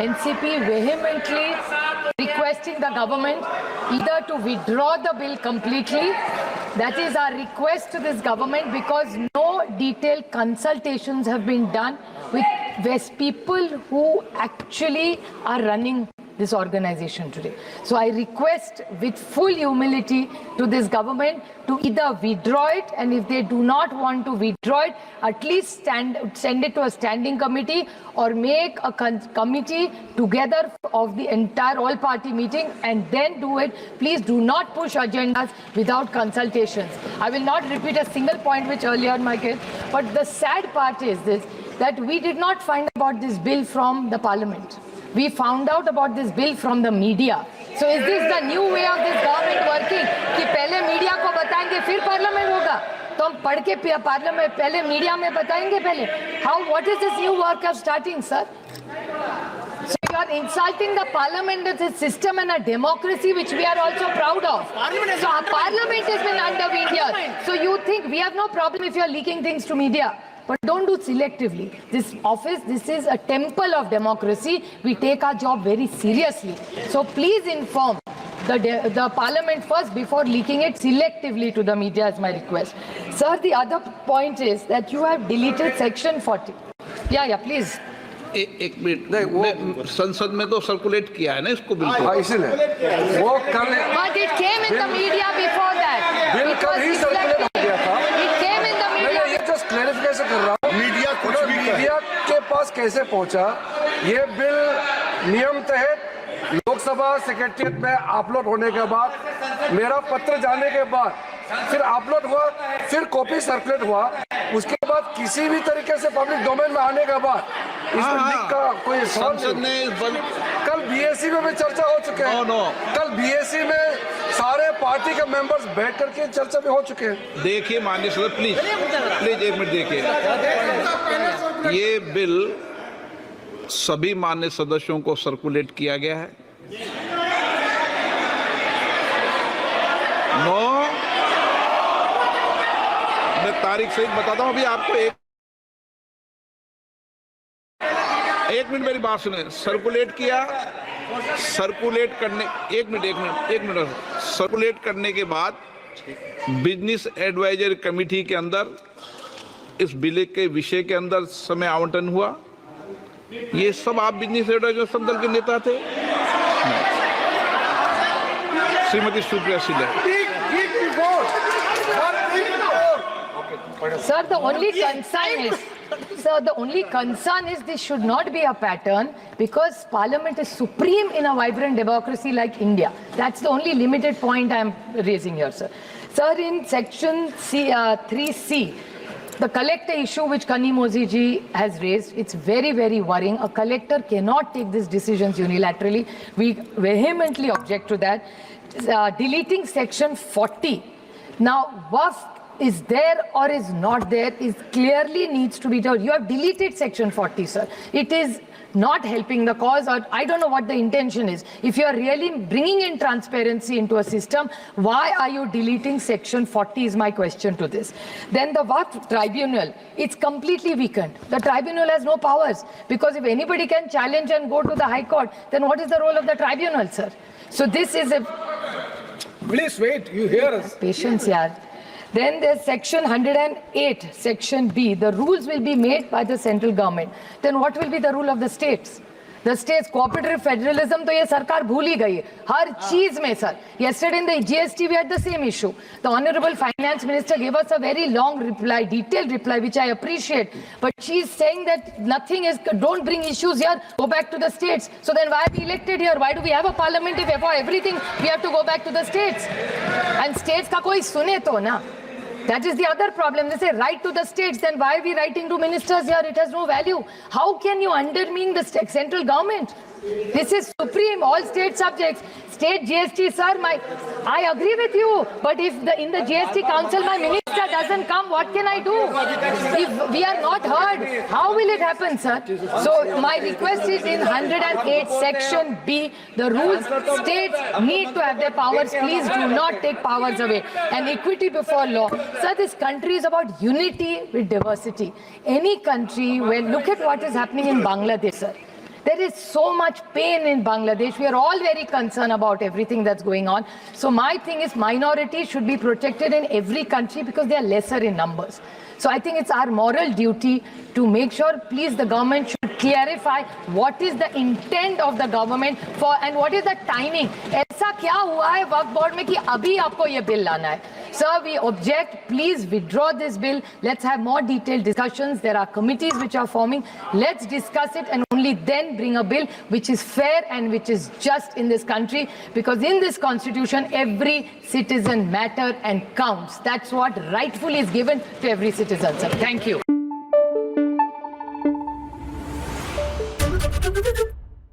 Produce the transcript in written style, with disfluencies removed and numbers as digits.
NCP vehemently requesting the government either to withdraw the bill completely. That is our request to this government, because no detailed consultations have been done with people who actually are running this organization today. So I request with full humility to this government to either withdraw it, and if they do not want to withdraw it, at least send it to a standing committee or make a committee together of the entire all-party meeting and then do it. Please do not push agendas without consultations. I will not repeat a single point which earlier my kid, but the sad part is this, that we did not find about this bill from the parliament. We found out about this bill from the media. So is this the new way of this government working? कि पहले media को बताएंगे फिर parliament होगा, तो हम पढ़ के पार्लियामेंट पहले मीडिया में बताएंगे पहले. How? What is this new work of starting, sir? So you are insulting the parliament as a system and a democracy which we are also proud of. So our parliament has been undermined here. So you think we have no problem if you are leaking things to media? But don't do selectively. This office, this is a temple of democracy. We take our job very seriously. So please inform the parliament first before leaking it selectively to the media, is my request. Sir, the other point is that you have deleted section 40. Yeah, please. एक minute, संसद में तो circulate किया है ना इसको बिल्कुल. हाँ, इसीलिए वो कल. But it came in the media before that. Bill कल ही सर्कुलेट हो गया था. It came in the media. मैं ये जस्ट क्लैरिफिकेशन कर रहा हूँ. मीडिया के पास कैसे पहुंचा? ये बिल नियम तहत लोकसभा सेक्रेटरिएट में अपलोड होने के बाद, मेरा पत्र जाने के बाद, फिर अपलोड हुआ, फिर कॉपी सर्कुलेट हुआ, उसके बाद किसी भी तरीके से पब्लिक डोमेन में आने के बाद इसमें लिख का कोई संसद ने कल बीएससी में भी चर्चा हो चुके हैं. कल बीएससी में सारे पार्टी के मेंबर्स बैठ करके चर्चा भी हो चुके हैं. देखिए माननीय सदस्य, प्लीज एक मिनट देखिए. ये बिल सभी माननीय सदस्यों को सर्कुलेट किया गया है. मैं तारीख सहित बताता हूं अभी आपको. एक मिनट मेरी बात सुने. सर्कुलेट किया, सर्कुलेट करने एक मिनट सर्कुलेट करने के बाद बिजनेस एडवाइजरी कमेटी के अंदर इस बिल के विषय के अंदर समय आवंटन हुआ. ये सब आप बिजनेस एडवाइजर सब दल के नेता थे. Shrimati Supriya Singh. Sir, the only concern is this should not be a pattern, because Parliament is supreme in a vibrant democracy like India. That's the only limited point I am raising here, sir. Sir, in section 3C, the collector issue which Kanimozhi ji has raised, it's very, very worrying. A collector cannot take these decisions unilaterally. We vehemently object to that. Deleting section 40. Now, WAF is there or is not there is clearly needs to be told. You have deleted section 40, sir. It is not helping the cause, or I don't know what the intention is. If you are really bringing in transparency into a system, why are you deleting section 40 is my question to this. Then the Waqf tribunal, it's completely weakened. The tribunal has no powers, because if anybody can challenge and go to the High Court, then what is the role of the tribunal, sir? So this is a... Please wait, you hear us. Patience, yaar. Then there's section 108, section B. The rules will be made by the central government. Then what will be the rule of the states? The states, cooperative federalism, तो ये सरकार भूल ही गई हर चीज में, sir. Yesterday in the GST we had the same issue. The Honorable Finance Minister gave us a very long reply, detailed reply, which I appreciate. But she's saying that nothing is, don't bring issues here, go back to the states. So then why are we elected here? Why do we have a parliament if for everything we have to go back to the states? And states का कोई सुने तो ना. That is the other problem. They say write to the states, then why are we writing to ministers here? It has no value. How can you undermine the central government? This is supreme, all state subjects. State GST, sir, I agree with you. But if in the GST council my minister doesn't come, what can I do? If we are not heard, how will it happen, sir? So my request is in 108 section B, the rules, states need to have their powers. Please do not take powers away. And equity before law. Sir, this country is about unity with diversity. Any country, well, look at what is happening in Bangladesh, sir. There is so much pain in Bangladesh. We are all very concerned about everything that's going on. So my thing is minorities should be protected in every country because they are lesser in numbers. So I think it's our moral duty to make sure, please, the government should clarify what is the intent of the government for and what is the timing. ऐसा क्या हुआ है वक्फ board में कि अभी आपको ये bill लाना है? Sir, we object. Please withdraw this bill. Let's have more detailed discussions. There are committees which are forming. Let's discuss it and only then bring a bill which is fair and which is just in this country. Because in this constitution, every citizen matters and counts. That's what rightfully is given to every citizen, sir. Thank you.